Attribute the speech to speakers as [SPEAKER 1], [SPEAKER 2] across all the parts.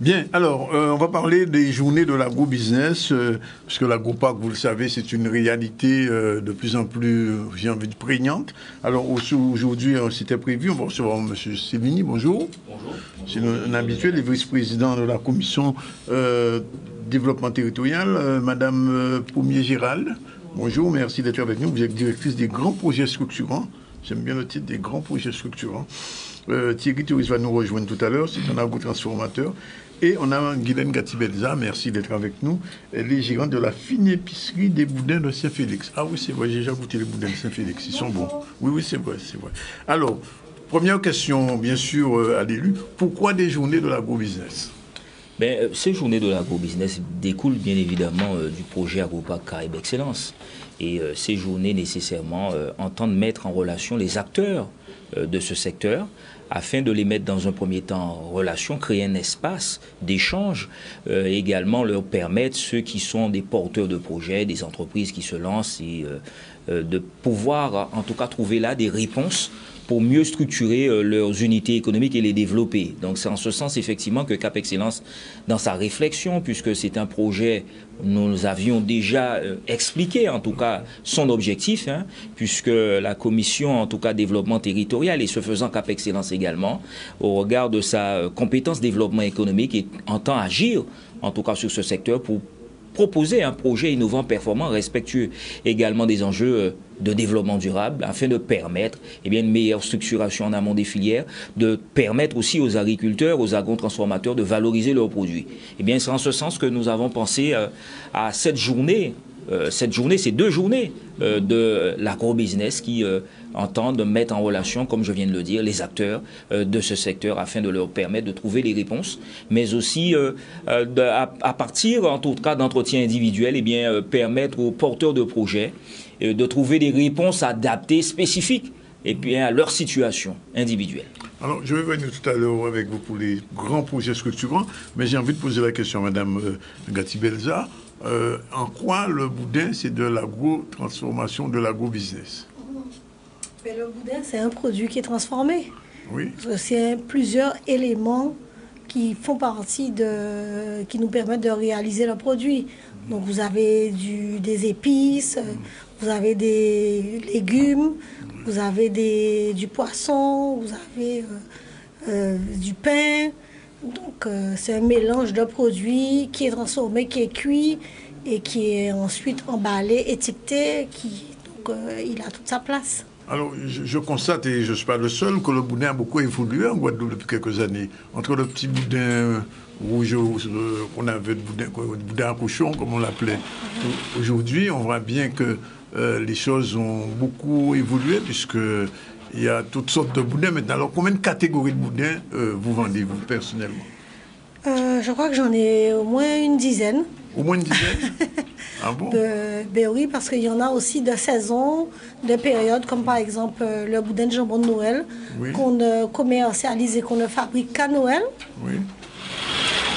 [SPEAKER 1] Bien, alors, on va parler des journées de l'agro-business, parce que l'agro-parc, vous le savez, c'est une réalité de plus en plus, j'ai envie de prégnante. Alors, aujourd'hui, c'était prévu, on va recevoir M. Sévigny, bonjour.
[SPEAKER 2] Bonjour.
[SPEAKER 1] C'est un habitué, le vice-président de la commission développement territorial, Madame Pommier-Gérald. Bonjour, merci d'être avec nous. Vous êtes directrice des grands projets structurants. J'aime bien le titre, des grands projets structurants. Thierry Touris va nous rejoindre tout à l'heure, c'est un agro-transformateur. Et on a Guylaine Gatibelza, merci d'être avec nous. Elle est gérante de la fine épicerie des boudins de Saint-Félix. Ah oui, c'est vrai, j'ai déjà goûté les boudins de Saint-Félix, ils sont bons. Oui, c'est vrai, c'est vrai. Alors, première question, bien sûr, à l'élu, pourquoi des journées de l'agro-business?
[SPEAKER 2] Ces journées de l'agro-business découlent bien évidemment du projet AgroParc Caraïbes Excellence. Et ces journées, nécessairement, entendent mettre en relation les acteurs de ce secteur afin de les mettre dans un premier temps en relation, créer un espace d'échange, également leur permettre, ceux qui sont des porteurs de projets, des entreprises qui se lancent, et de pouvoir en tout cas trouver là des réponses pour mieux structurer leurs unités économiques et les développer. Donc c'est en ce sens effectivement que Cap Excellence, dans sa réflexion, puisque c'est un projet, nous avions déjà expliqué en tout cas son objectif, puisque la commission en tout cas développement territorial, et ce faisant Cap Excellence également, au regard de sa compétence développement économique, et entend agir en tout cas sur ce secteur pour proposer un projet innovant, performant, respectueux également des enjeux de développement durable, afin de permettre une meilleure structuration en amont des filières, de permettre aussi aux agriculteurs, aux agro-transformateurs de valoriser leurs produits. C'est en ce sens que nous avons pensé à cette journée, ces 2 journées de l'agro-business qui entendent mettre en relation, comme je viens de le dire, les acteurs de ce secteur afin de leur permettre de trouver les réponses, mais aussi à partir, en tout cas, d'entretiens individuels, permettre aux porteurs de projets de trouver des réponses adaptées, spécifiques, et puis à leur situation individuelle.
[SPEAKER 1] Alors, je vais venir tout à l'heure avec vous pour les grands projets structurants, mais j'ai envie de poser la question à Mme Gatibelza. En quoi le boudin, c'est de l'agro-transformation, de l'agro-business?
[SPEAKER 3] Le boudin, c'est un produit qui est transformé.
[SPEAKER 1] Oui.
[SPEAKER 3] C'est plusieurs éléments qui font partie qui nous permettent de réaliser le produit. Donc, vous avez des épices, vous avez des légumes, vous avez du poisson, vous avez du pain. Donc, c'est un mélange de produits qui est transformé, qui est cuit et qui est ensuite emballé, étiqueté. Donc, il a toute sa place.
[SPEAKER 1] Alors, je constate, et je ne suis pas le seul, que le boudin a beaucoup évolué en Guadeloupe depuis quelques années. Entre le petit boudin rouge qu'on avait, le boudin à cochon, comme on l'appelait. Aujourd'hui, on voit bien que les choses ont beaucoup évolué, puisqu'il y a toutes sortes de boudins maintenant. Alors, combien de catégories de boudins vous vendez, vous, personnellement?
[SPEAKER 3] Je crois que j'en ai au moins une dizaine.
[SPEAKER 1] Au moins une dizaine? Ah bon?
[SPEAKER 3] Oui, parce qu'il y en a aussi de saison, de période, comme par exemple le boudin de jambon de Noël, oui, qu'on ne commercialise et qu'on ne fabrique qu'à Noël. Oui.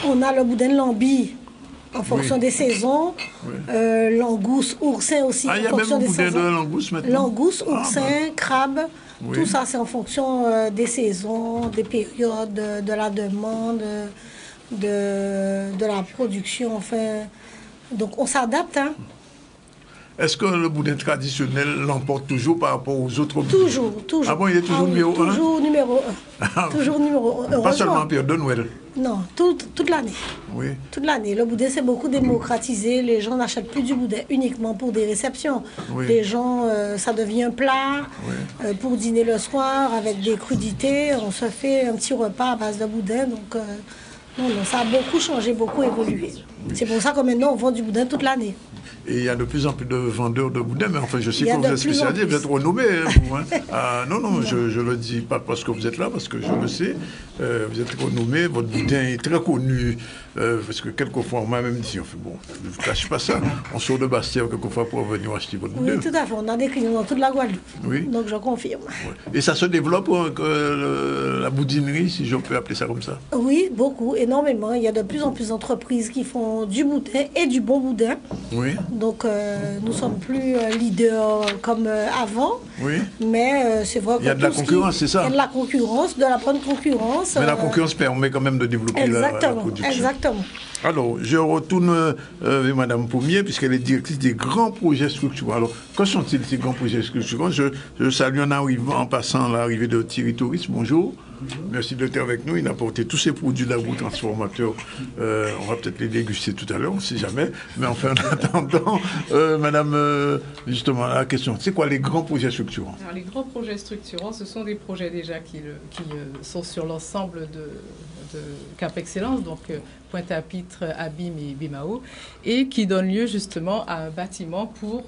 [SPEAKER 3] On a le boudin de Lambie en fonction, oui, des saisons. Oui. Langouste, oursin aussi.
[SPEAKER 1] Ah, il y a même un boudin de langouste maintenant?
[SPEAKER 3] Langouste, oursin, crabe. Oui. Tout ça, c'est en fonction des saisons, des périodes, de la demande, de la production, enfin. Donc, on s'adapte,
[SPEAKER 1] Est-ce que le boudin traditionnel l'emporte toujours par rapport aux autres boudins?
[SPEAKER 3] Toujours.
[SPEAKER 1] Ah bon, il est toujours numéro 1?
[SPEAKER 3] Toujours numéro 1. Toujours numéro 1.
[SPEAKER 1] Pas seulement en période de Noël?
[SPEAKER 3] Non, toute l'année. Oui. Toute l'année. Le boudin s'est beaucoup démocratisé. Les gens n'achètent plus du boudin uniquement pour des réceptions. Oui. Les gens, ça devient un plat, oui, pour dîner le soir avec des crudités. On se fait un petit repas à base de boudin. Donc, non, ça a beaucoup changé, beaucoup évolué. Oui. C'est pour ça que maintenant, on vend du boudin toute l'année.
[SPEAKER 1] Et il y a de plus en plus de vendeurs de boudin, mais enfin, je sais que vous êtes spécialisé, vous êtes renommé. Vous, non, je ne le dis pas parce que vous êtes là, parce que je le sais. Vous êtes renommé, votre boudin est très connu. Parce que quelquefois, on m'a même dit, on fait, bon, je ne vous cache pas ça, on sort de Bastia quelquefois pour venir acheter votre boudin.
[SPEAKER 3] Oui, tout à fait, on a des clients dans toute la Guadeloupe. Oui. Donc je confirme.
[SPEAKER 1] Oui. Et ça se développe, la boudinerie, si je peux appeler ça comme ça?
[SPEAKER 3] Oui, beaucoup. énormément. Il y a de plus en plus d'entreprises qui font du boudin et du bon boudin.
[SPEAKER 1] Oui.
[SPEAKER 3] Donc, nous ne sommes plus leaders comme avant.
[SPEAKER 1] Oui.
[SPEAKER 3] Mais c'est vrai
[SPEAKER 1] Il y a de la concurrence, c'est ça?
[SPEAKER 3] Il y a de la concurrence, de la bonne concurrence.
[SPEAKER 1] Mais la concurrence permet quand même de développer la production.
[SPEAKER 3] Exactement.
[SPEAKER 1] Alors, je retourne avec Mme Pommier, puisqu'elle est directrice des grands projets structurants. Alors, que sont-ils ces grands projets structurants? Je salue en passant l'arrivée de Thierry Touris. Bonjour. Merci d'être avec nous. Il a apporté tous ces produits d'agro-transformateurs. On va peut-être les déguster tout à l'heure, on ne sait jamais. Mais enfin, en attendant, Madame, justement, la question, c'est quoi les grands projets structurants?
[SPEAKER 4] Alors, les grands projets structurants, ce sont des projets déjà qui sont sur l'ensemble de Cap Excellence, donc Pointe-à-Pitre, Abîme et Bémao, et qui donnent lieu justement à un bâtiment pour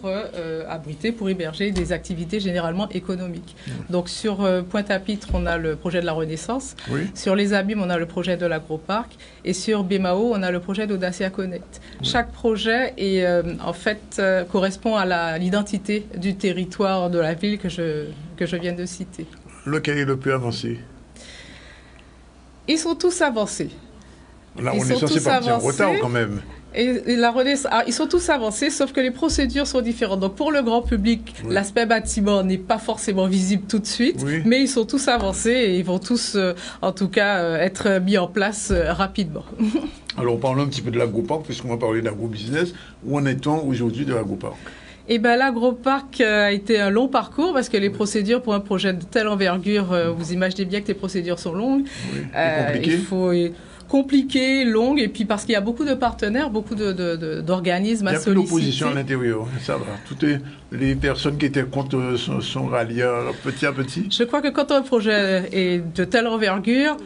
[SPEAKER 4] abriter, pour héberger des activités généralement économiques. Donc sur Pointe-à-Pitre, on a le projet de la Renaissance, sur les Abîmes, on a le projet de l'agroparc, et sur Bémao, on a le projet d'Audacia Connect. Chaque projet est, en fait, correspond à l'identité du territoire de la ville que je viens de citer.
[SPEAKER 1] Lequel est le plus avancé?
[SPEAKER 4] Ils sont tous avancés.
[SPEAKER 1] La Renaissance est partie en retard quand même.
[SPEAKER 4] Et la Renaissance, ils sont tous avancés, sauf que les procédures sont différentes. Donc pour le grand public, l'aspect bâtiment n'est pas forcément visible tout de suite, mais ils sont tous avancés et ils vont tous, en tout cas, être mis en place rapidement.
[SPEAKER 1] Alors parlons un petit peu de l'agroparc, puisqu'on va parler d'agro-business. Où en est-on aujourd'hui de l'agroparc?
[SPEAKER 4] Eh bien, l'agroparc a été un long parcours parce que les procédures pour un projet de telle envergure, vous imaginez bien que les procédures sont longues. Il faut compliqué, longue, et puis parce qu'il y a beaucoup de partenaires, beaucoup d'organismes à solliciter. Il y a plus d'opposition
[SPEAKER 1] à l'intérieur, ça va. Toutes les personnes qui étaient contre sont ralliées petit à petit.
[SPEAKER 4] Je crois que quand un projet est de telle envergure,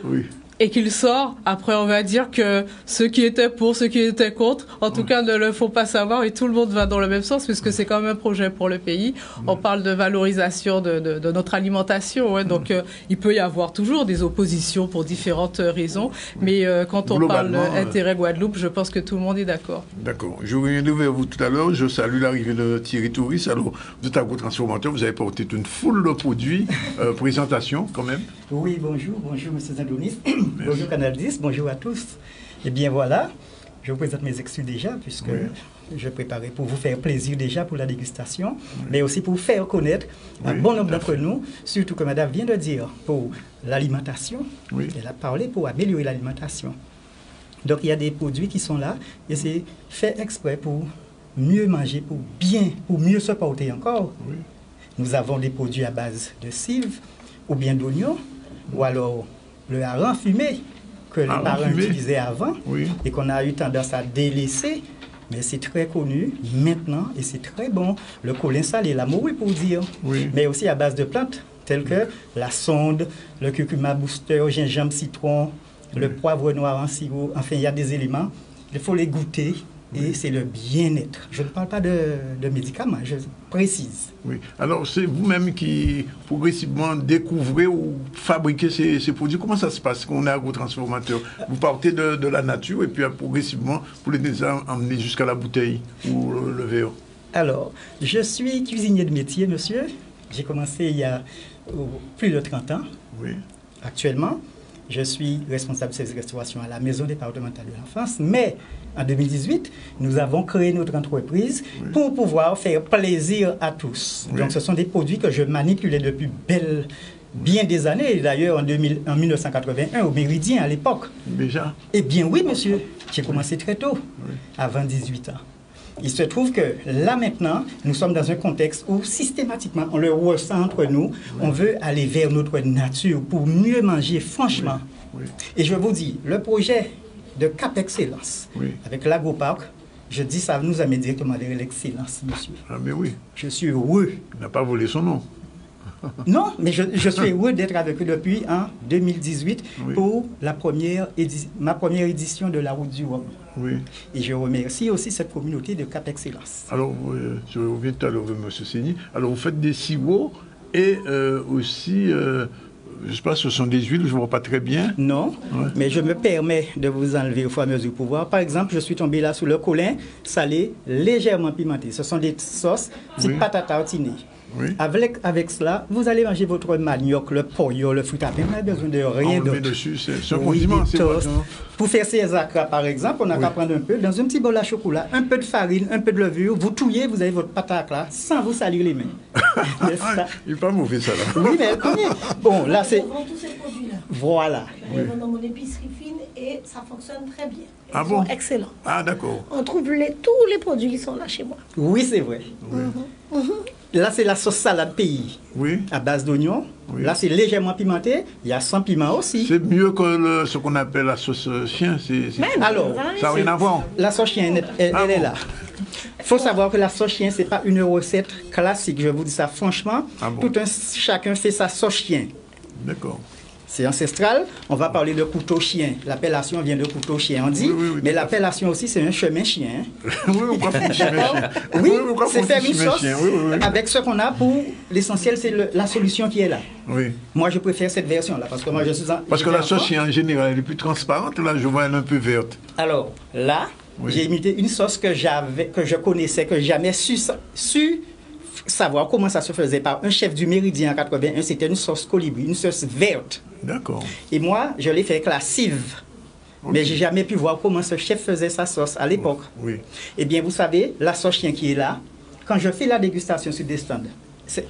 [SPEAKER 4] et qu'il sort, après on va dire que ceux qui étaient pour, ceux qui étaient contre, en tout cas ne le font pas savoir et tout le monde va dans le même sens puisque c'est quand même un projet pour le pays. On parle de valorisation de notre alimentation, donc il peut y avoir toujours des oppositions pour différentes raisons, mais quand on parle d'intérêt Guadeloupe, je pense que tout le monde est d'accord.
[SPEAKER 1] D'accord. Je reviens vers vous tout à l'heure, je salue l'arrivée de Thierry Touris. Alors, vous êtes agro-transformateur, vous avez porté une foule de produits, présentation quand même.
[SPEAKER 5] Oui, bonjour M. Zandonis. Bonjour Canal 10, bonjour à tous. Eh bien voilà, je vous présente mes excuses déjà, puisque je préparais pour vous faire plaisir déjà pour la dégustation, mais aussi pour vous faire connaître un bon nombre d'entre nous, surtout que Madame vient de dire, pour l'alimentation. Elle a parlé pour améliorer l'alimentation. Donc il y a des produits qui sont là, et c'est fait exprès pour mieux manger, pour mieux se porter encore. Nous avons des produits à base de cives, ou bien d'oignons, ou alors le hareng fumé que les parents utilisaient avant et qu'on a eu tendance à délaisser, mais c'est très connu maintenant et c'est très bon. Le colin salé, la morue pour dire, mais aussi à base de plantes telles que la sonde, le curcuma booster, gingembre, citron, le poivre noir en sirop. Enfin, il y a des éléments, il faut les goûter. Et c'est le bien-être. Je ne parle pas de médicaments, je précise.
[SPEAKER 1] Alors, c'est vous-même qui progressivement découvrez ou fabriquez ces produits. Comment ça se passe quand on est agro-transformateur? Vous partez de la nature et puis progressivement, vous les emmenez jusqu'à la bouteille ou le verre? Alors,
[SPEAKER 5] je suis cuisinier de métier, monsieur. J'ai commencé il y a plus de 30 ans. Actuellement, je suis responsable de service de restauration à la Maison départementale de l'enfance, mais en 2018, nous avons créé notre entreprise pour pouvoir faire plaisir à tous. Donc, ce sont des produits que je manipulais depuis bien des années, d'ailleurs en 1981, au Méridien à l'époque.
[SPEAKER 1] Déjà?
[SPEAKER 5] Eh bien oui, monsieur, j'ai commencé très tôt, avant 18 ans. Il se trouve que là maintenant, nous sommes dans un contexte où systématiquement, on le ressent entre nous, on veut aller vers notre nature pour mieux manger, franchement. Et je vous dis, le projet de Cap Excellence, avec l'agroparc, je dis ça nous amène directement vers l'excellence, monsieur.
[SPEAKER 1] Ah mais oui.
[SPEAKER 5] Je suis heureux.
[SPEAKER 1] Il n'a pas volé son nom.
[SPEAKER 5] Non, mais je suis heureux d'être avec eux depuis 2018 pour ma première édition de la Route du Rhum. Et je remercie aussi cette communauté de Cap Excellence.
[SPEAKER 1] Alors, je reviens tout à l'heure, M. Séni. Alors, vous faites des sirops et aussi, je ne sais pas, ce sont des huiles, je ne vois pas très bien.
[SPEAKER 5] Non, mais je me permets de vous enlever au fur et à mesure du pouvoir. Par exemple, je suis tombé là sous le colin salé, légèrement pimenté. Ce sont des sauces type pâte à tartiner.
[SPEAKER 1] Oui.
[SPEAKER 5] Avec cela, vous allez manger votre manioc, le pollo, le fruit à pain. On n'a besoin de rien d'autre.
[SPEAKER 1] Dessus, c'est un condiment.
[SPEAKER 5] Des toasts. Pour faire ces acras, par exemple, on a qu'à prendre un peu, dans un petit bol à chocolat, un peu de farine, un peu de levure, vous touillez, vous avez votre pâte à acra sans vous salir les mains.
[SPEAKER 1] Il n'est pas mauvais, ça, là.
[SPEAKER 5] Oui, mais elle connaît. Bon, là, c'est...
[SPEAKER 3] On vend tous ces produits-là.
[SPEAKER 5] Voilà.
[SPEAKER 3] Je les vends dans mon épicerie fine et ça fonctionne très bien.
[SPEAKER 1] Ah
[SPEAKER 3] Ils
[SPEAKER 1] bon?
[SPEAKER 3] sont excellents.
[SPEAKER 1] Ah, d'accord.
[SPEAKER 3] On trouve tous les produits qui sont là chez moi.
[SPEAKER 5] Oui, c'est vrai. Là, c'est la sauce salade pays.
[SPEAKER 1] Oui.
[SPEAKER 5] À base d'oignons.
[SPEAKER 1] Oui.
[SPEAKER 5] Là, c'est légèrement pimenté. Il y a sans piment aussi.
[SPEAKER 1] C'est mieux que ce qu'on appelle la sauce chien.
[SPEAKER 5] Alors,
[SPEAKER 1] ça n'a rien à voir.
[SPEAKER 5] La sauce chien, elle
[SPEAKER 1] Ah
[SPEAKER 5] est
[SPEAKER 1] bon?
[SPEAKER 5] là. Il faut savoir que la sauce chien, ce n'est pas une recette classique. Je vous dis ça franchement.
[SPEAKER 1] Ah bon?
[SPEAKER 5] Chacun fait sa sauce chien.
[SPEAKER 1] D'accord.
[SPEAKER 5] C'est ancestral. On va parler de couteau chien. L'appellation vient de couteau chien, on dit.
[SPEAKER 1] Oui,
[SPEAKER 5] mais l'appellation aussi, c'est un chemin chien.
[SPEAKER 1] Oui, pourquoi faut chien?
[SPEAKER 5] Oui, c'est faire une sauce
[SPEAKER 1] chien. Oui.
[SPEAKER 5] avec ce qu'on a pour... L'essentiel, c'est la solution qui est là.
[SPEAKER 1] Oui.
[SPEAKER 5] Moi, je préfère cette version-là parce que moi, je suis...
[SPEAKER 1] Parce que la sauce chien, en général, elle est plus transparente. Là, je vois elle un peu verte.
[SPEAKER 5] Alors, là,
[SPEAKER 1] Oui.
[SPEAKER 5] j'ai imité une sauce que je connaissais, que j'ai jamais su savoir comment ça se faisait par un chef du Méridien en 81. C'était une sauce colibri, une sauce verte.
[SPEAKER 1] D'accord.
[SPEAKER 5] Et moi, je l'ai fait avec la cive.
[SPEAKER 1] Ok.
[SPEAKER 5] Mais j'ai jamais pu voir comment ce chef faisait sa sauce à l'époque.
[SPEAKER 1] Oui.
[SPEAKER 5] Eh bien, vous savez, la sauce chien qui est là, quand je fais la dégustation sur des stands,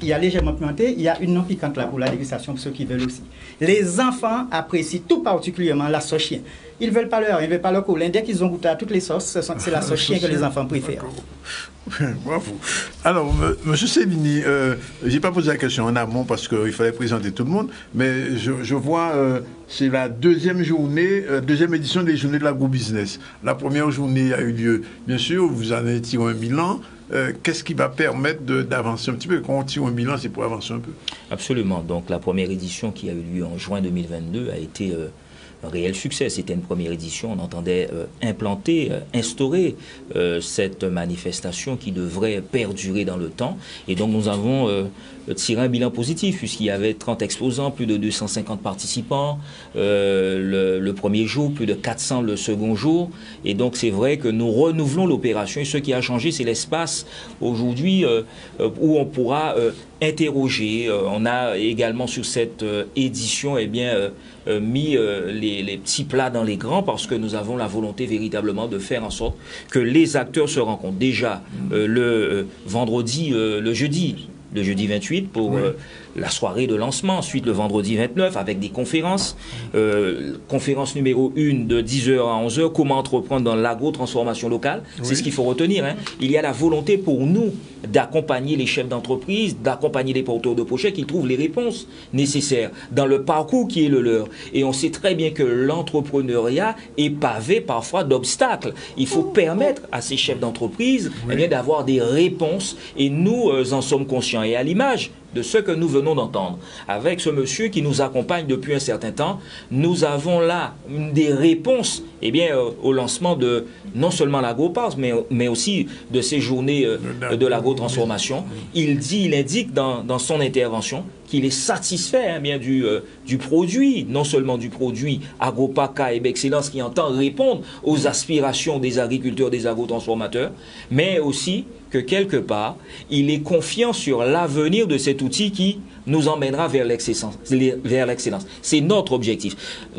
[SPEAKER 5] il y a légèrement pimenté, il y a une non piquante là pour la dégustation pour ceux qui veulent aussi. Les enfants apprécient tout particulièrement la sauce chien. Ils ne veulent pas leur, ils veulent pas leur colin. Dès qu'ils ont goûté à toutes les sauces, c'est la sauce chien que les enfants préfèrent.
[SPEAKER 1] Bravo. Alors, monsieur Cellini, je n'ai pas posé la question en amont parce qu'il fallait présenter tout le monde, mais je vois, c'est la deuxième édition des journées de l'agro-business. La première journée a eu lieu, bien sûr, vous en avez tiré un bilan. Qu'est-ce qui va permettre d'avancer un petit peu? Quand on tire un bilan, c'est pour avancer un peu.
[SPEAKER 2] Absolument. Donc, la première édition qui a eu lieu en juin 2022 a été un réel succès. C'était une première édition. On entendait implanter, instaurer cette manifestation qui devrait perdurer dans le temps. Et donc, nous avons tiré un bilan positif puisqu'il y avait 30 exposants, plus de 250 participants le premier jour, plus de 400 le second jour. Et donc, c'est vrai que nous renouvelons l'opération. Et ce qui a changé, c'est l'espace aujourd'hui où on pourra interroger. On a également sur cette édition mis les petits plats dans les grands parce que nous avons la volonté véritablement de faire en sorte que les acteurs se rencontrent. Déjà le jeudi 28 pour la soirée de lancement, ensuite le vendredi 29 avec des conférences. Conférence numéro 1 de 10h à 11h, comment entreprendre dans l'agro-transformation locale. Oui. C'est ce qu'il faut retenir. Il y a la volonté pour nous d'accompagner les chefs d'entreprise, d'accompagner les porteurs de projets qui trouvent les réponses nécessaires dans le parcours qui est le leur. Et on sait très bien que l'entrepreneuriat est pavé parfois d'obstacles. Il faut permettre à ces chefs d'entreprise d'avoir des réponses et nous en sommes conscients. Et à l'image de ce que nous venons d'entendre, avec ce monsieur qui nous accompagne depuis un certain temps, nous avons là des réponses au lancement de non seulement l'AgroPass, mais aussi de ces journées de l'agro-transformation. Il indique dans son intervention qu'il est satisfait du produit, non seulement du produit AgroPass Caraïbes Excellence qui entend répondre aux aspirations des agriculteurs, des agro-transformateurs, mais aussi que quelque part, il est confiant sur l'avenir de cet outil qui nous emmènera vers l'excellence. C'est notre objectif.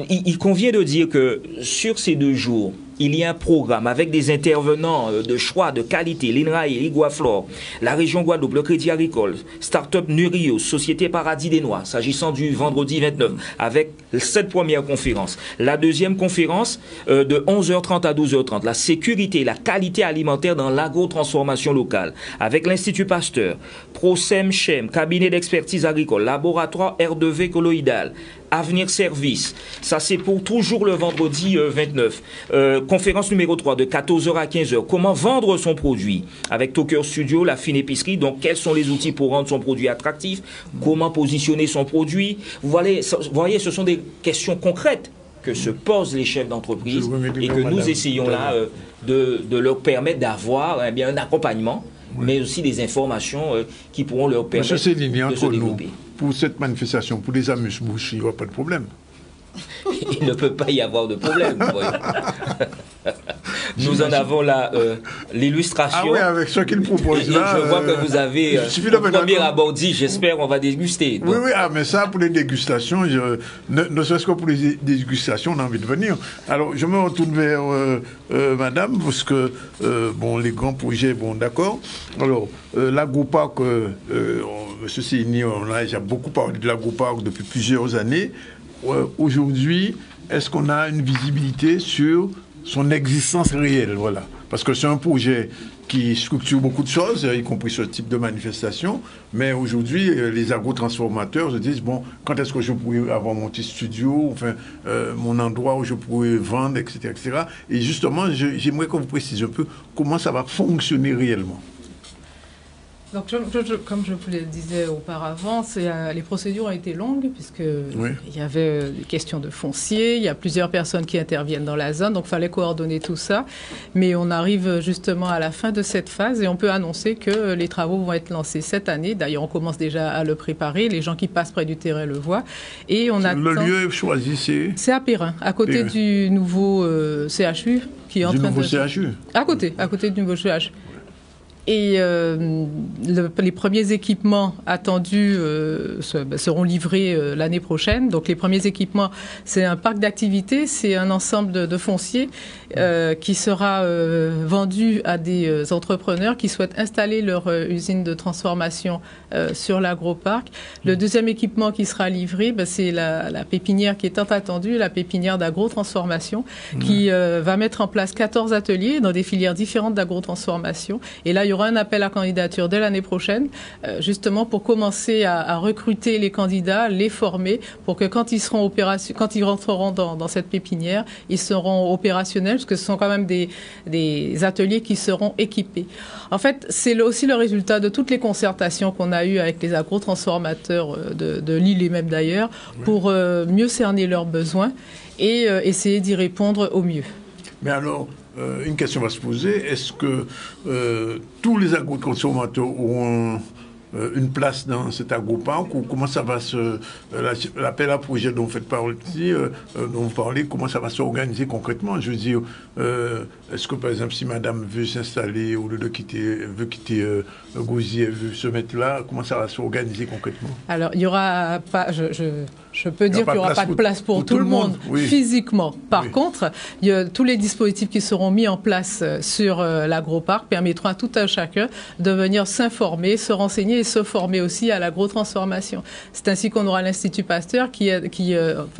[SPEAKER 2] Il convient de dire que sur ces 2 jours, il y a un programme avec des intervenants de choix, de qualité, l'INRAE, l'Iguaflore, la région Guadeloupe, le Crédit Agricole, Start-up Nurio, Société Paradis des Noix, s'agissant du vendredi 29, avec cette première conférence. La deuxième conférence de 11h30 à 12h30, la sécurité et la qualité alimentaire dans l'agro-transformation locale, avec l'Institut Pasteur, ProSem-Chem, cabinet d'expertise agricole, laboratoire R2V colloïdal, Avenir Service, ça c'est pour toujours le vendredi 29. Conférence numéro 3 de 14h à 15h. Comment vendre son produit avec Talker Studio, la fine épicerie. Donc quels sont les outils pour rendre son produit attractif? Comment positionner son produit? Vous voyez, ce sont des questions concrètes que se posent les chefs d'entreprise et que nous essayons là de leur permettre d'avoir un accompagnement, mais aussi des informations qui pourront leur permettre de se développer.
[SPEAKER 1] Pour cette manifestation, pour les amuse-bouches, il n'y aura pas de problème.
[SPEAKER 2] Il ne peut pas y avoir de problème. Nous en avons l'illustration.
[SPEAKER 1] Ah oui, avec ce qu'il propose là.
[SPEAKER 2] Je vois que vous avez au premier abord dit, j'espère qu'on va déguster. Donc.
[SPEAKER 1] Oui, mais ça, pour les dégustations, ne serait-ce que pour les dégustations, on a envie de venir. Alors, je me retourne vers madame, parce que, les grands projets, d'accord. Alors, l'agroparc, M. Séni, on a déjà beaucoup parlé de l'agroparc depuis plusieurs années. Aujourd'hui, est-ce qu'on a une visibilité sur son existence réelle, voilà. Parce que c'est un projet qui structure beaucoup de choses, y compris ce type de manifestation, mais aujourd'hui, les agrotransformateurs se disent, quand est-ce que je pourrais avoir mon petit studio, mon endroit où je pourrais vendre, etc., etc. Et justement, j'aimerais que vous précisiez un peu comment ça va fonctionner réellement.
[SPEAKER 4] Donc, comme je vous le disais auparavant, les procédures ont été longues puisqu'il y avait des questions de foncier, il y a plusieurs personnes qui interviennent dans la zone, donc il fallait coordonner tout ça. Mais on arrive justement à la fin de cette phase et on peut annoncer que les travaux vont être lancés cette année. D'ailleurs, on commence déjà à le préparer, les gens qui passent près du terrain le voient. Et on attend...
[SPEAKER 1] Le lieu choisi,
[SPEAKER 4] c'est à Perrin, à côté du nouveau CHU qui est en train de...
[SPEAKER 1] CHU
[SPEAKER 4] À côté du nouveau CHU. Et les premiers équipements attendus seront livrés l'année prochaine. Donc les premiers équipements, c'est un parc d'activités, c'est un ensemble de fonciers qui sera vendu à des entrepreneurs qui souhaitent installer leur usine de transformation sur l'agroparc. Le deuxième équipement qui sera livré, c'est la pépinière qui est tant attendue, la pépinière d'agrotransformation, qui va mettre en place 14 ateliers dans des filières différentes d'agrotransformation. Et là, il y aura un appel à candidature dès l'année prochaine, justement pour commencer à recruter les candidats, les former, pour que quand ils rentreront dans cette pépinière, ils seront opérationnels, parce que ce sont quand même des ateliers qui seront équipés. En fait, c'est aussi le résultat de toutes les concertations qu'on a eues avec les agrotransformateurs de Lille et même d'ailleurs, pour mieux cerner leurs besoins et essayer d'y répondre au mieux.
[SPEAKER 1] Mais alors, une question va se poser. Est-ce que tous les agrotransformateurs auront une place dans cet agroparc ou comment ça va l'appel à projet dont vous faites partie, dont vous parlez, comment ça va s'organiser concrètement? Je veux dire, est-ce que par exemple si madame veut s'installer au lieu de veut quitter Gouzier, veut se mettre là, comment ça va s'organiser concrètement?
[SPEAKER 4] Alors, il y aura pas, je peux dire qu'il n'y aura pas de place pour tout le monde physiquement. Par contre, tous les dispositifs qui seront mis en place sur l'agroparc permettront à tout un chacun de venir s'informer, se renseigner et se former aussi à l'agrotransformation. C'est ainsi qu'on aura l'Institut Pasteur qui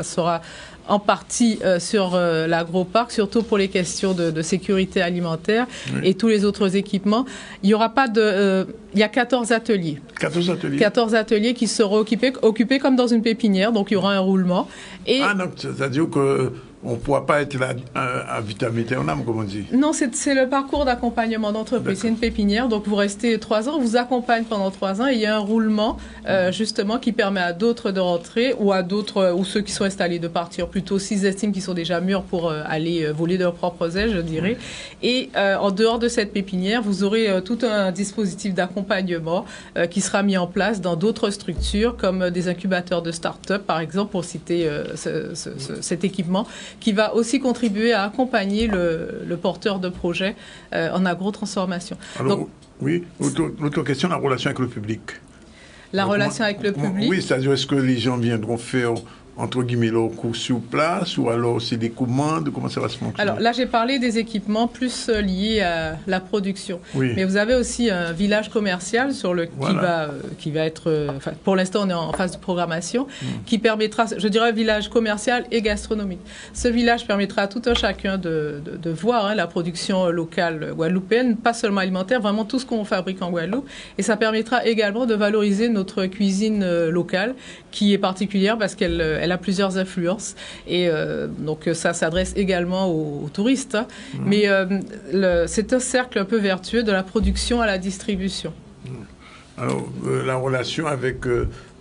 [SPEAKER 4] sera en partie sur l'agroparc, surtout pour les questions de sécurité alimentaire et tous les autres équipements. Il y aura pas il y a 14 ateliers. 14 ateliers. 14 ateliers qui seront occupés comme dans une pépinière, donc il y aura un roulement. Et
[SPEAKER 1] donc c'est-à-dire qu'on ne pourra pas être là à vitam aeternam, comme on dit.
[SPEAKER 4] Non, c'est le parcours d'accompagnement d'entreprise. C'est une pépinière, donc vous restez 3 ans, on vous accompagne pendant 3 ans et il y a un roulement justement qui permet à d'autres de rentrer ou à d'autres, ou ceux qui sont installés de partir plutôt s'ils estiment qu'ils sont déjà mûrs pour aller voler leurs propres ailes, je dirais. Et en dehors de cette pépinière, vous aurez tout un dispositif d'accompagnement qui sera mis en place dans d'autres structures comme des incubateurs de start-up, par exemple, pour citer cet équipement, qui va aussi contribuer à accompagner le porteur de projet en agrotransformation.
[SPEAKER 1] Alors, donc, oui, l'autre question, la relation avec le public.
[SPEAKER 4] La relation avec le public.
[SPEAKER 1] Oui, c'est-à-dire est-ce que les gens viendront faire entre guillemets leur cours sur place ou alors c'est des commandes, comment ça va se fonctionner?
[SPEAKER 4] Alors là j'ai parlé des équipements plus liés à la production, mais vous avez aussi un village commercial qui va être, pour l'instant on est en phase de programmation, qui permettra, je dirais village commercial et gastronomique. Ce village permettra à tout un chacun de voir la production locale guadeloupéenne, pas seulement alimentaire, vraiment tout ce qu'on fabrique en Guadeloupe, et ça permettra également de valoriser notre cuisine locale qui est particulière parce qu'elle a plusieurs influences et donc ça s'adresse également aux touristes, mais c'est un cercle un peu vertueux de la production à la distribution.
[SPEAKER 1] Alors, la relation avec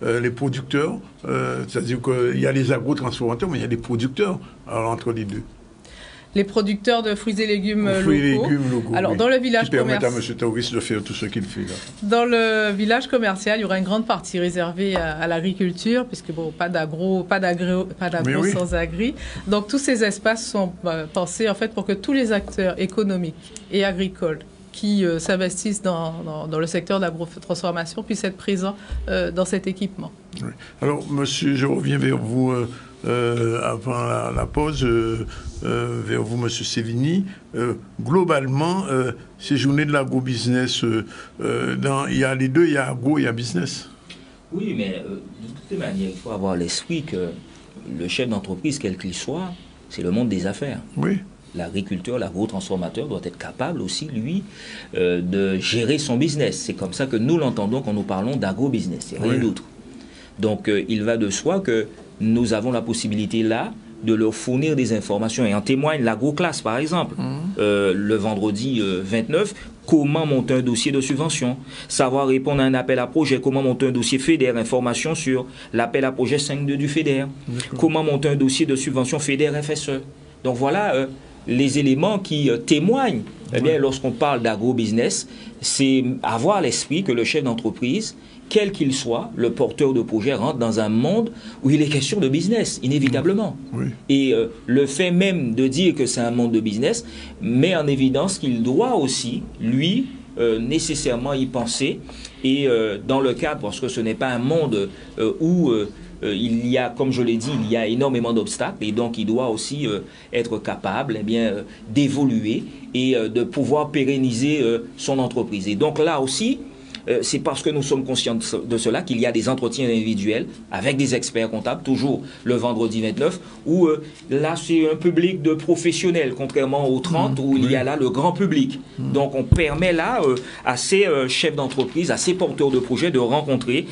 [SPEAKER 1] les producteurs, c'est-à-dire qu'il y a les agrotransformateurs, mais il y a des producteurs entre les deux.
[SPEAKER 4] les producteurs de fruits et légumes locaux. Alors,
[SPEAKER 1] oui.
[SPEAKER 4] dans le village
[SPEAKER 1] qui permettent
[SPEAKER 4] commercial,
[SPEAKER 1] à M. Taouris de faire tout ce qu'il fait là.
[SPEAKER 4] Dans le village commercial, il y aura une grande partie réservée à l'agriculture, puisque bon, pas d'agro
[SPEAKER 1] oui.
[SPEAKER 4] sans agri. Donc, tous ces espaces sont pensés en fait pour que tous les acteurs économiques et agricoles qui s'investissent dans le secteur de l'agrotransformation puissent être présents dans cet équipement.
[SPEAKER 1] Oui. Alors, monsieur, je reviens vers vous avant la pause, vers vous, monsieur Sévigny. Globalement, ces journées de l'agrobusiness, il y a les deux, il y a agro et il y a business.
[SPEAKER 2] Oui, mais de toute manière, il faut avoir l'esprit que le chef d'entreprise, quel qu'il soit, c'est le monde des affaires.
[SPEAKER 1] Oui.
[SPEAKER 2] L'agriculteur, l'agrotransformateur doit être capable aussi, lui, de gérer son business. C'est comme ça que nous l'entendons quand nous parlons d'agro-business, c'est rien d'autre. Donc, il va de soi que nous avons la possibilité là de leur fournir des informations. Et en témoigne l'agro-classe, par exemple. Le vendredi 29, comment monter un dossier de subvention, savoir répondre à un appel à projet, comment monter un dossier FEDER, information sur l'appel à projet 5.2 du FEDER, comment monter un dossier de subvention FEDER FSE. Donc voilà les éléments qui témoignent. Eh bien, lorsqu'on parle d'agro-business, c'est avoir à l'esprit que le chef d'entreprise, quel qu'il soit, le porteur de projet rentre dans un monde où il est question de business, inévitablement. Oui. Et le fait même de dire que c'est un monde de business met en évidence qu'il doit aussi, lui, nécessairement y penser. Et dans le cadre, parce que ce n'est pas un monde où il y a, comme je l'ai dit, il y a énormément d'obstacles, et donc il doit aussi être capable d'évoluer et de pouvoir pérenniser son entreprise. Et donc là aussi, c'est parce que nous sommes conscients de cela qu'il y a des entretiens individuels avec des experts comptables, toujours le vendredi 29, où là c'est un public de professionnels, contrairement aux 30 où il y a là le grand public. Donc on permet là à ces chefs d'entreprise, à ces porteurs de projets de rencontrer,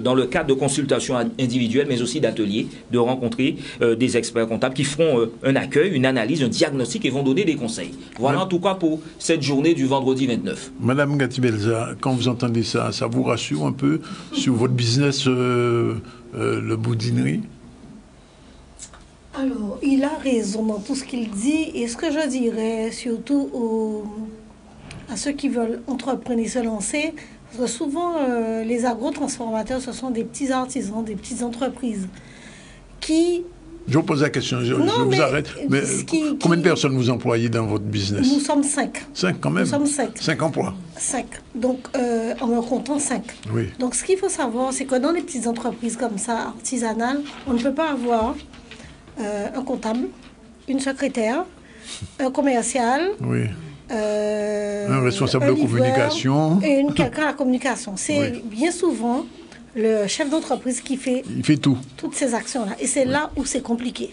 [SPEAKER 2] dans le cadre de consultations individuelles, mais aussi d'ateliers, de rencontrer des experts comptables qui feront un accueil, une analyse, un diagnostic et vont donner des conseils. Voilà en tout cas pour cette journée du vendredi 29.
[SPEAKER 1] Madame Gatibelza, quand vous entendez ça, ça vous rassure un peu sur votre business, le boudinerie?
[SPEAKER 3] Alors, il a raison dans tout ce qu'il dit, et ce que je dirais surtout à ceux qui veulent entreprendre et se lancer, parce que souvent les agrotransformateurs, ce sont des petits artisans, des petites entreprises qui...
[SPEAKER 1] Je vous pose la question, je vous arrête. Mais combien de personnes vous employez dans votre business?
[SPEAKER 3] Nous sommes 5.
[SPEAKER 1] 5 quand même?
[SPEAKER 3] Nous sommes 5.
[SPEAKER 1] 5 emplois? 5.
[SPEAKER 3] Donc, en me comptant 5.
[SPEAKER 1] Oui.
[SPEAKER 3] Donc, ce qu'il faut savoir, c'est que dans les petites entreprises comme ça, artisanales, on ne peut pas avoir un comptable, une secrétaire, un commercial,
[SPEAKER 1] oui. Un responsable de communication.
[SPEAKER 3] Et quelqu'un à la communication. C'est bien souvent le chef d'entreprise qui fait, toutes ces actions-là. Et c'est là où c'est compliqué.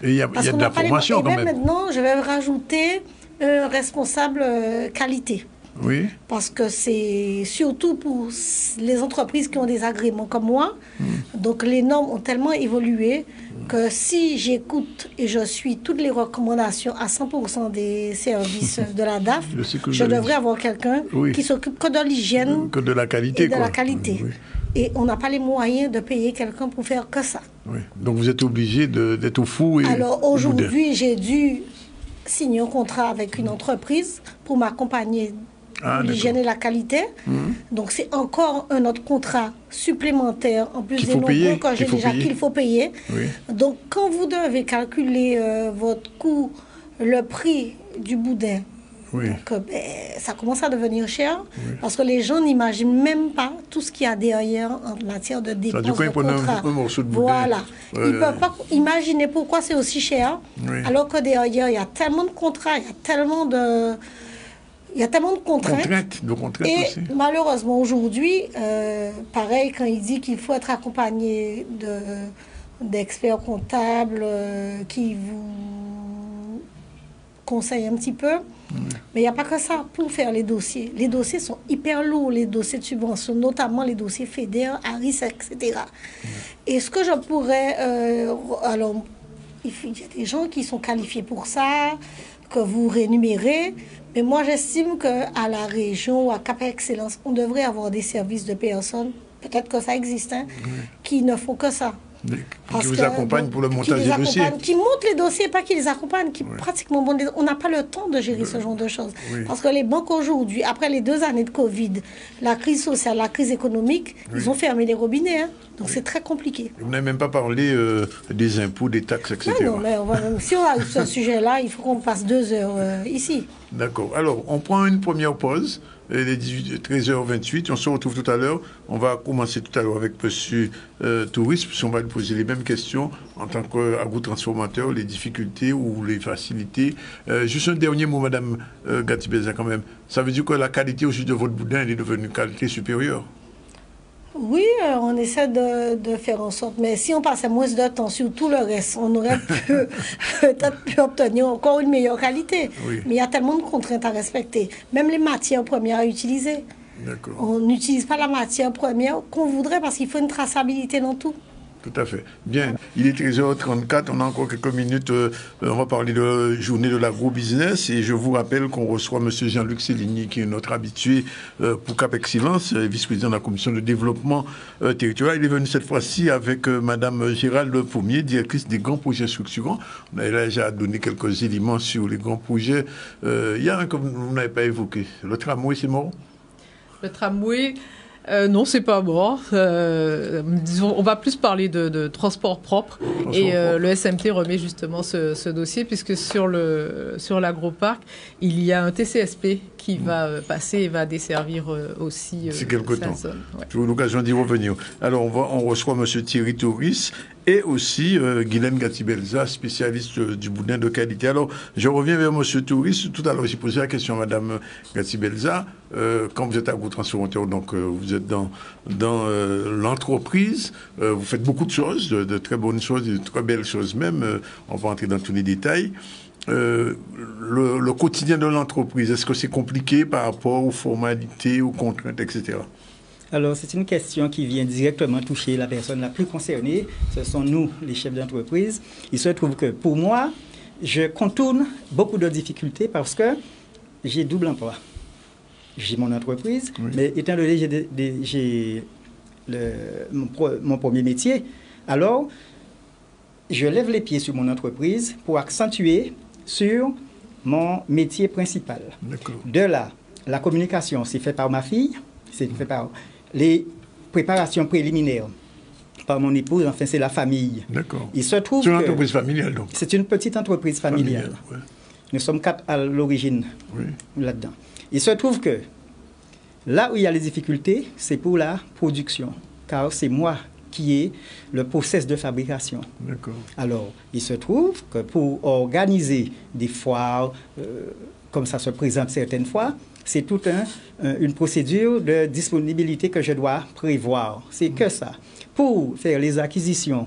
[SPEAKER 1] Et il y a de la formation quand même.
[SPEAKER 3] Maintenant, je vais rajouter un responsable qualité.
[SPEAKER 1] Oui.
[SPEAKER 3] Parce que c'est surtout pour les entreprises qui ont des agréments comme moi. Donc les normes ont tellement évolué que si j'écoute et je suis toutes les recommandations à 100% des services de la DAF, je devrais avoir quelqu'un qui s'occupe que de l'hygiène,
[SPEAKER 1] que de la qualité.
[SPEAKER 3] Et de la qualité. Oui. Et on n'a pas les moyens de payer quelqu'un pour faire que ça.
[SPEAKER 1] Oui. Donc vous êtes obligé d'être au fou.
[SPEAKER 3] Alors aujourd'hui, j'ai dû signer un contrat avec une entreprise pour m'accompagner pour l'hygiène et la qualité. Donc c'est encore un autre contrat supplémentaire en plus des nombreux que j'ai déjà qu'il faut payer. Oui. Donc quand vous devez calculer votre coût, le prix du boudin, donc, ça commence à devenir cher parce que les gens n'imaginent même pas tout ce qu'il y a derrière en matière de dépenses de contrat. Voilà. Ils ne peuvent pas imaginer pourquoi c'est aussi cher alors que derrière il y a tellement de contrats, il y a tellement de contraintes. Et
[SPEAKER 1] aussi.
[SPEAKER 3] Malheureusement aujourd'hui, pareil, quand il dit qu'il faut être accompagné d'experts comptables qui vous conseillent un petit peu, mais il n'y a pas que ça pour faire les dossiers. Les dossiers sont hyper lourds, les dossiers de subvention, notamment les dossiers FEDER, ARIS, etc. Et ce que je pourrais... alors, il y a des gens qui sont qualifiés pour ça, que vous rémunérez, mais moi j'estime qu'à la région ou à Cap Excellence, on devrait avoir des services de personnes, peut-être que ça existe, qui ne font que ça.
[SPEAKER 1] Qui vous accompagnent pour le montage des dossiers.
[SPEAKER 3] Qui montent les dossiers, pas qui les accompagnent, qui pratiquement... on n'a pas le temps de gérer ce genre de choses. Parce que les banques aujourd'hui, après les 2 années de Covid, la crise sociale, la crise économique, ils ont fermé les robinets. Hein. Donc c'est très compliqué.
[SPEAKER 1] Vous n'avez même pas parlé des impôts, des taxes, etc.
[SPEAKER 3] Non, mais si on a ce sujet-là, il faut qu'on passe 2 heures ici.
[SPEAKER 1] D'accord. Alors, on prend une première pause. Il est 13h28. On se retrouve tout à l'heure. On va commencer tout à l'heure avec M. Touris, puisqu'on va lui poser les mêmes questions en tant qu'agro-transformateur, les difficultés ou les facilités. Juste un dernier mot, Mme Gatti-Belza, quand même. Ça veut dire que la qualité aussi de votre boudin, elle est devenue une qualité supérieure?
[SPEAKER 3] Oui, on essaie de faire en sorte, mais si on passait moins de temps sur tout le reste, on aurait peut-être pu obtenir encore une meilleure qualité.
[SPEAKER 1] Oui.
[SPEAKER 3] Mais il y a tellement de contraintes à respecter, même les matières premières à utiliser.
[SPEAKER 1] D'accord.
[SPEAKER 3] On n'utilise pas la matière première qu'on voudrait parce qu'il faut une traçabilité dans tout.
[SPEAKER 1] Tout à fait. Bien, il est 13h34, on a encore quelques minutes. On va parler de la journée de l'agro-business et je vous rappelle qu'on reçoit M. Jean-Luc Céligny, qui est notre habitué pour Cap Excellence, vice-président de la commission de développement territorial. Il est venu cette fois-ci avec Mme Gérald Pommier, directrice des grands projets structurants. On a déjà donné quelques éléments sur les grands projets. Il y a un que vous n'avez pas évoqué. Le tramway, c'est mort?
[SPEAKER 4] Le tramway... non, c'est pas mort. Disons, on va plus parler de transport propre. Le SMT remet justement ce dossier puisque sur l'agroparc, il y a un TCSP qui va passer et va desservir aussi
[SPEAKER 1] c'est quelque temps.
[SPEAKER 4] zone. Ouais.
[SPEAKER 1] J'ai eu l'occasion d'y revenir. Alors, on reçoit M. Thierry Touris et aussi Guylaine Gatti-Belza, spécialiste du boudin de qualité. Alors, je reviens vers M. Touris. Tout à l'heure, j'ai posé la question à Mme Gatti-Belza. Quand vous êtes agro-transformateur, donc vous êtes dans l'entreprise, vous faites beaucoup de choses, de très bonnes choses, de très belles choses même. On va entrer dans tous les détails. Le quotidien de l'entreprise, est-ce que c'est compliqué par rapport aux formalités, aux contraintes, etc.?
[SPEAKER 5] Alors, c'est une question qui vient directement toucher la personne la plus concernée. Ce sont nous, les chefs d'entreprise. Il se trouve que, pour moi, je contourne beaucoup de difficultés parce que j'ai double emploi. J'ai mon entreprise, mais étant donné que j'ai mon premier métier, alors, je lève les pieds sur mon entreprise pour accentuer sur mon métier principal. De là, la communication, c'est fait par ma fille, c'est fait par les préparations préliminaires par mon épouse, enfin c'est la famille.
[SPEAKER 1] D'accord.
[SPEAKER 5] Il se trouve
[SPEAKER 1] c'est une entreprise familiale donc.
[SPEAKER 5] C'est une petite entreprise familiale.
[SPEAKER 1] Ouais.
[SPEAKER 5] Nous sommes 4 à l'origine là-dedans. Il se trouve que là où il y a les difficultés, c'est pour la production, car c'est moi qui ai le process de fabrication.
[SPEAKER 1] D'accord.
[SPEAKER 5] Alors, il se trouve que pour organiser des foires, comme ça se présente certaines fois, c'est toute une procédure de disponibilité que je dois prévoir. C'est que ça. Pour faire les acquisitions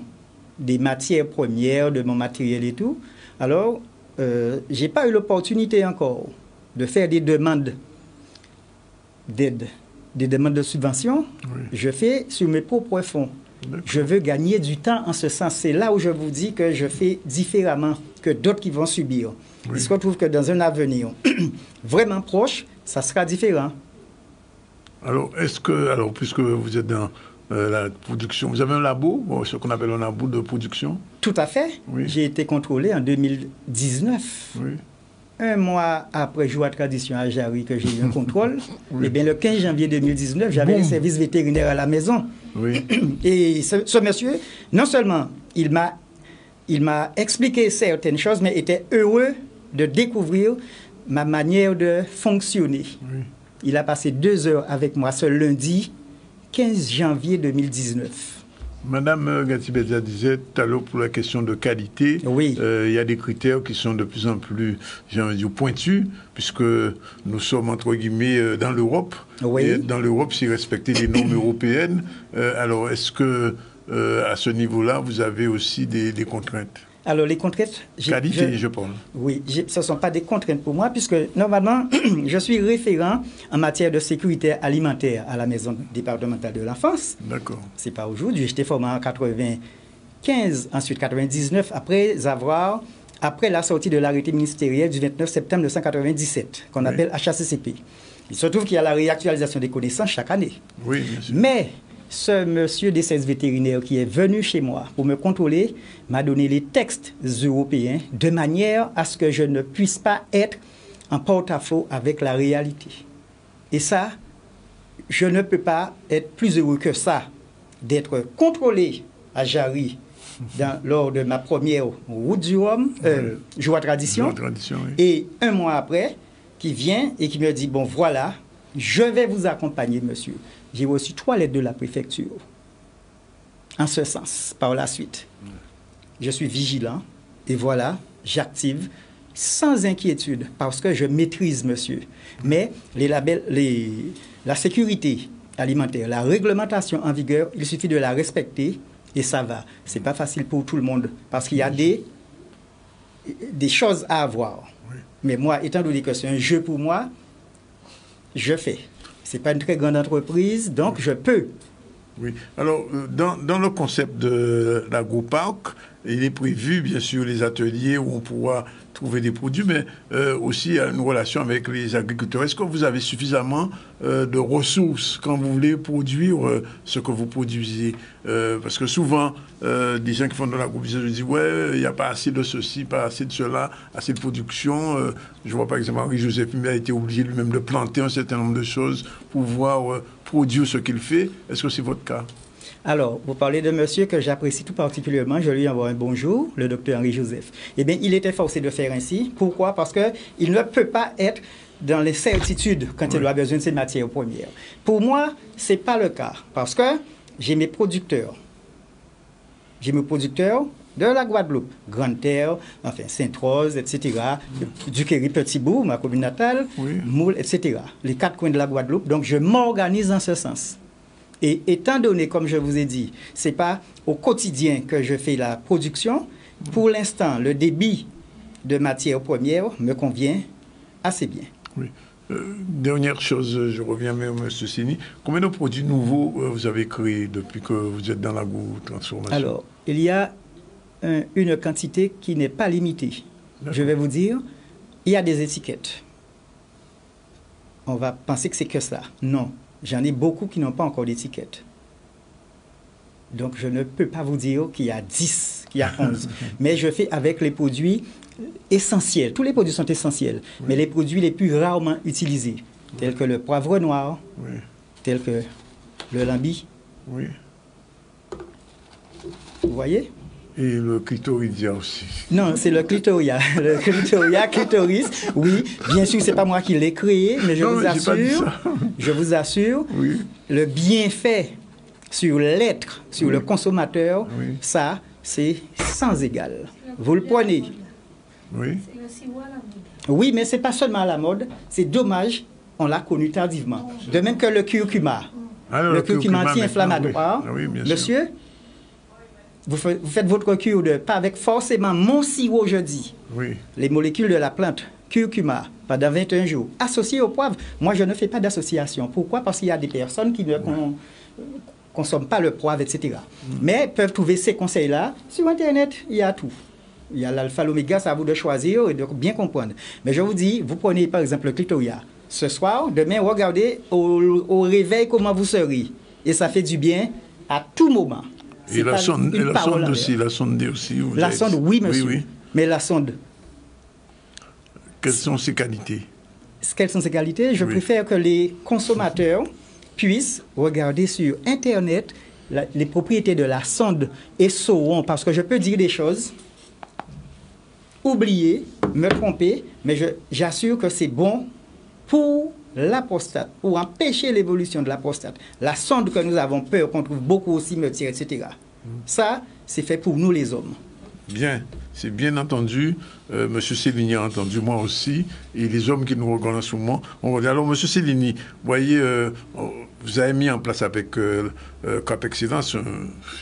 [SPEAKER 5] des matières premières, de mon matériel et tout, alors, je n'ai pas eu l'opportunité encore de faire des demandes d'aide, des demandes de subvention. Je fais sur mes propres fonds. Je veux gagner du temps en ce sens. C'est là où je vous dis que je fais différemment que d'autres qui vont subir. Il se retrouve que dans un avenir vraiment proche, ça sera différent.
[SPEAKER 1] Alors, puisque vous êtes dans la production, vous avez un labo, ce qu'on appelle un labo de production?
[SPEAKER 5] Tout à fait. J'ai été contrôlé en 2019. Un mois après Joie Tradition à Jarry que j'ai eu un contrôle, et bien le 15 janvier 2019, j'avais les services vétérinaires à la maison. Et ce monsieur, non seulement il m'a expliqué certaines choses, mais était heureux de découvrir ma manière de fonctionner. Il a passé 2 heures avec moi ce lundi 15 janvier 2019.
[SPEAKER 1] Madame Gatti-Belza disait tout à l'heure pour la question de qualité, il y a des critères qui sont de plus en plus, j'ai envie de dire, pointus, puisque nous sommes, entre guillemets, dans l'Europe. Et dans l'Europe, c'est respecter les normes européennes. Alors, est-ce que, à ce niveau-là, vous avez aussi des contraintes?
[SPEAKER 5] Alors, les contraintes...
[SPEAKER 1] Qualité, je parle.
[SPEAKER 5] Oui, ce ne sont pas des contraintes pour moi, puisque normalement, je suis référent en matière de sécurité alimentaire à la Maison départementale de l'enfance.
[SPEAKER 1] D'accord.
[SPEAKER 5] Ce n'est pas aujourd'hui. J'étais formé en 95, ensuite 99, après la sortie de l'arrêté ministériel du 29 septembre 1997, qu'on appelle HACCP. Il se trouve qu'il y a la réactualisation des connaissances chaque année.
[SPEAKER 1] Oui, bien sûr.
[SPEAKER 5] Mais ce monsieur des services vétérinaires qui est venu chez moi pour me contrôler m'a donné les textes européens de manière à ce que je ne puisse pas être en porte-à-faux avec la réalité. Et ça, je ne peux pas être plus heureux que ça, d'être contrôlé à Jarry lors de ma première route du Rhum, Joie Tradition,
[SPEAKER 1] oui.
[SPEAKER 5] Et un mois après, qui vient et qui me dit, bon voilà, je vais vous accompagner, monsieur. J'ai reçu 3 lettres de la préfecture. En ce sens, par la suite. Je suis vigilant et voilà, j'active sans inquiétude parce que je maîtrise, monsieur. Mais la sécurité alimentaire, la réglementation en vigueur, il suffit de la respecter et ça va. C'est pas facile pour tout le monde parce qu'il y a des choses à avoir. Oui. Mais moi, étant donné que c'est un jeu pour moi, je fais. C'est pas une très grande entreprise, donc je peux.
[SPEAKER 1] Oui. Alors, dans le concept de l'agroparc, il est prévu, bien sûr, les ateliers où on pourra trouver des produits, mais aussi une relation avec les agriculteurs. Est-ce que vous avez suffisamment de ressources quand vous voulez produire ce que vous produisez? Parce que souvent, des gens qui font de l'agrobusiness disent « Ouais, il n'y a pas assez de ceci, pas assez de cela, assez de production. » Je vois par exemple Henri-Joseph a été obligé lui-même de planter un certain nombre de choses pour pouvoir produire ce qu'il fait. Est-ce que c'est votre cas?
[SPEAKER 5] Alors, vous parlez de monsieur que j'apprécie tout particulièrement, je lui envoie un bonjour, le docteur Henri-Joseph. Eh bien, il était forcé de faire ainsi. Pourquoi? Parce qu'il ne peut pas être dans les certitudes quand il a besoin de ces matières premières. Pour moi, ce n'est pas le cas, parce que j'ai mes producteurs. J'ai mes producteurs de la Guadeloupe, Grande-Terre, enfin Sainte-Rose, etc., Duquesne, Petit-Bourg, ma commune natale, Moule, etc., les 4 coins de la Guadeloupe. Donc, je m'organise en ce sens. Et étant donné, comme je vous ai dit, ce n'est pas au quotidien que je fais la production, pour l'instant, le débit de matières premières me convient assez bien.
[SPEAKER 1] Oui. Dernière chose, je reviens vers M. Séni. Combien de produits nouveaux vous avez créés depuis que vous êtes dans l'agro-transformation?
[SPEAKER 5] Alors, il y a une quantité qui n'est pas limitée. Je vais vous dire, il y a des étiquettes. On va penser que c'est que cela. Non. J'en ai beaucoup qui n'ont pas encore d'étiquette. Donc, je ne peux pas vous dire qu'il y a 10, qu'il y a 11. Mais je fais avec les produits essentiels. Tous les produits sont essentiels. Oui. Mais les produits les plus rarement utilisés, tels que le poivre noir, tels que le lambi.
[SPEAKER 1] Oui.
[SPEAKER 5] Vous voyez?
[SPEAKER 1] Et le clitoridien aussi.
[SPEAKER 5] Non, c'est le clitoria. Le clitoris, oui. Bien sûr, c'est pas moi qui l'ai créé, mais je vous assure,
[SPEAKER 1] oui.
[SPEAKER 5] Le bienfait sur l'être, sur le consommateur, ça, c'est sans égal. Vous le prenez.
[SPEAKER 1] Oui.
[SPEAKER 5] Oui, mais c'est pas seulement à la mode. C'est dommage, on l'a connu tardivement. De même que le curcuma.
[SPEAKER 1] Alors,
[SPEAKER 5] le curcuma anti-inflammatoire.
[SPEAKER 1] Oui, bien
[SPEAKER 5] Monsieur,
[SPEAKER 1] sûr.
[SPEAKER 5] Vous faites votre cure pas avec forcément mon sirop, je dis.
[SPEAKER 1] Oui.
[SPEAKER 5] Les molécules de la plante, curcuma, pendant 21 jours, associées au poivre. Moi, je ne fais pas d'association. Pourquoi? Parce qu'il y a des personnes qui ne consomment pas le poivre, etc. Mais peuvent trouver ces conseils-là. Sur Internet, il y a tout. Il y a l'alpha, l'oméga, c'est à vous de choisir et de bien comprendre. Mais je vous dis, vous prenez par exemple le clitoria. Ce soir, demain, regardez au réveil comment vous serez. Et ça fait du bien à tout moment.
[SPEAKER 1] Et la sonde aussi, la sonde aussi.
[SPEAKER 5] La sonde, oui, monsieur. Oui. Mais la sonde.
[SPEAKER 1] Quelles sont ses qualités?
[SPEAKER 5] Quelles sont ses qualités? Je préfère que les consommateurs puissent regarder sur Internet les propriétés de la sonde et sauront, parce que je peux dire des choses, oublier, me tromper, mais j'assure que c'est bon pour la prostate, pour empêcher l'évolution de la prostate. La sonde que nous avons peur, qu'on trouve beaucoup au cimetière, etc. Ça, c'est fait pour nous les hommes.
[SPEAKER 1] Bien, c'est bien entendu. M. Céligny a entendu, moi aussi, et les hommes qui nous regardent en ce moment. Alors, M. Céligny, vous voyez, vous avez mis en place avec Cap Excellence,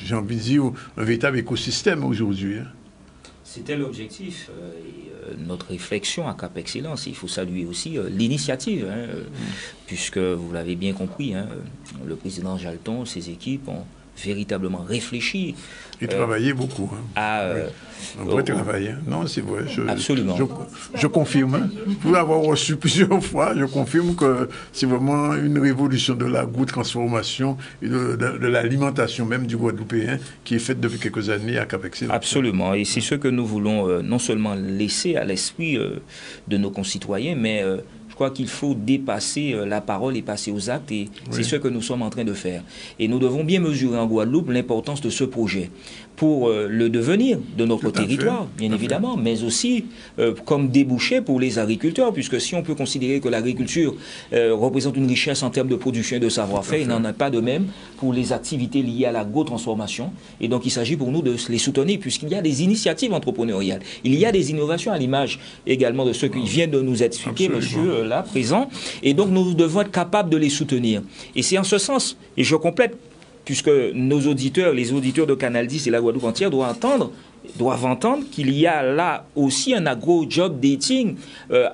[SPEAKER 1] j'ai envie de dire, un véritable écosystème aujourd'hui. Hein.
[SPEAKER 2] C'était l'objectif. Notre réflexion à Cap Excellence, il faut saluer aussi l'initiative, puisque vous l'avez bien compris, le président Jalton, ses équipes ont véritablement réfléchir.
[SPEAKER 1] Et travailler beaucoup. Un vrai travail. Non, c'est vrai.
[SPEAKER 2] Absolument.
[SPEAKER 1] Je confirme. Hein. Pour avoir reçu plusieurs fois, je confirme que c'est vraiment une révolution de l'agrotransformation et de l'alimentation même du Guadeloupéen qui est faite depuis quelques années à Cap-Excellence.
[SPEAKER 2] Absolument. Et c'est ce que nous voulons non seulement laisser à l'esprit de nos concitoyens, mais je crois qu'il faut dépasser la parole et passer aux actes, et c'est ce que nous sommes en train de faire. Et nous devons bien mesurer en Guadeloupe l'importance de ce projet pour le devenir de notre territoire, bien évidemment, mais aussi comme débouché pour les agriculteurs, puisque si on peut considérer que l'agriculture représente une richesse en termes de production et de savoir-faire, il n'en est pas de même pour les activités liées à l'agro-transformation. Et donc il s'agit pour nous de les soutenir, puisqu'il y a des initiatives entrepreneuriales, il y a des innovations, à l'image également de ce qui vient de nous expliquer, monsieur là présent, et donc nous devons être capables de les soutenir. Et c'est en ce sens, et je complète, puisque nos auditeurs, les auditeurs de Canal 10 et la Guadeloupe entière doivent entendre qu'il y a là aussi un agro-job dating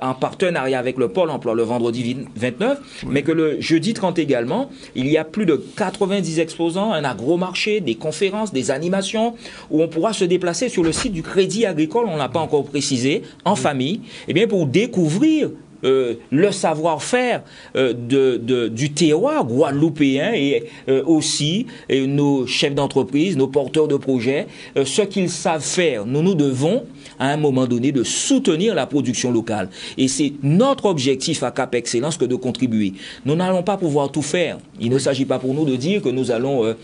[SPEAKER 2] en partenariat avec le Pôle emploi le vendredi 29, mais que le jeudi 30 également, il y a plus de 90 exposants, un agro-marché, des conférences, des animations, où on pourra se déplacer sur le site du Crédit Agricole, on ne l'a pas encore précisé, en famille, et bien pour découvrir le savoir-faire du terroir guadeloupéen et aussi nos chefs d'entreprise, nos porteurs de projets, ce qu'ils savent faire. Nous devons, à un moment donné, de soutenir la production locale. Et c'est notre objectif à Cap Excellence que de contribuer. Nous n'allons pas pouvoir tout faire. Il ne s'agit pas pour nous de dire que nous allons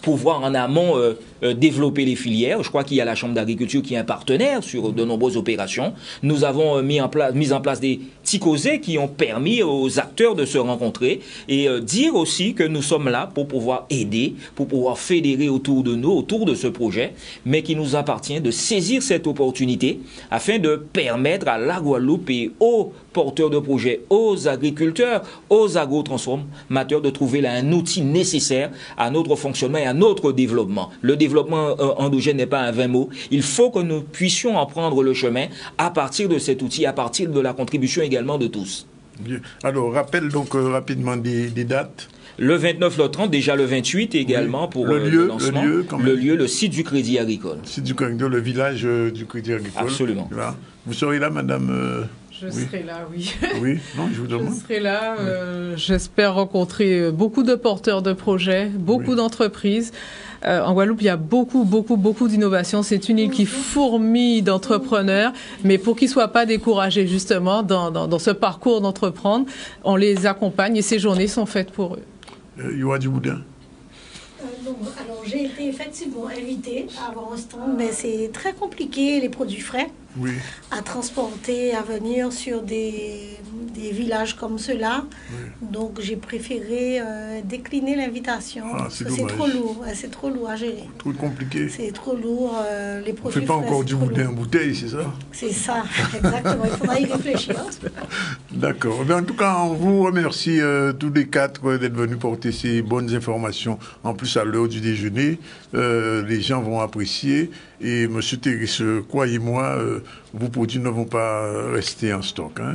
[SPEAKER 2] pouvoir en amont développer les filières. Je crois qu'il y a la Chambre d'agriculture qui est un partenaire sur de nombreuses opérations. Nous avons mis en place des ticosés qui ont permis aux acteurs de se rencontrer et dire aussi que nous sommes là pour pouvoir aider, pour pouvoir fédérer autour de nous, autour de ce projet, mais qu'il nous appartient de saisir cette opportunité afin de permettre à la Guadeloupe et aux porteurs de projets, aux agriculteurs, aux agro-transformateurs de trouver là un outil nécessaire à notre fonctionnement et à notre développement. Le développement endogène n'est pas un vain mot. Il faut que nous puissions en prendre le chemin à partir de cet outil, à partir de la contribution également de tous.
[SPEAKER 1] Bien. Alors, rappelle donc rapidement des dates.
[SPEAKER 2] Le 29, le 30, déjà le 28 également pour le lancement. Le lieu, le site du Crédit Agricole.
[SPEAKER 1] Le site du Crédit Agricole, le village du Crédit Agricole.
[SPEAKER 2] Absolument.
[SPEAKER 1] Voilà. Vous serez là, madame
[SPEAKER 4] Je serai là, oui.
[SPEAKER 1] Oui, non, je vous demande.
[SPEAKER 4] Je serai là. J'espère rencontrer beaucoup de porteurs de projets, beaucoup d'entreprises. En Guadeloupe, il y a beaucoup d'innovations. C'est une île qui fourmille d'entrepreneurs, mais pour qu'ils ne soient pas découragés justement dans ce parcours d'entreprendre, on les accompagne et ces journées sont faites pour eux.
[SPEAKER 1] Yoa Djiboudin.
[SPEAKER 3] Alors, j'ai été effectivement invitée à avoir un stand, mais c'est très compliqué, les produits frais, à transporter, à venir sur des villages comme ceux-là. Donc, j'ai préféré décliner l'invitation. C'est trop lourd. C'est trop lourd à gérer.
[SPEAKER 1] Trop compliqué.
[SPEAKER 3] C'est trop lourd. Les produits
[SPEAKER 1] on ne fait pas encore du boudin en bouteille, c'est ça?
[SPEAKER 3] C'est ça, exactement. Il faudra y réfléchir.
[SPEAKER 1] D'accord. En tout cas, on vous remercie tous les quatre d'être venus porter ces bonnes informations. En plus, à l'heure du déjeuner, les gens vont apprécier. Et M. Thérisse, croyez-moi, vos produits ne vont pas rester en stock. Hein.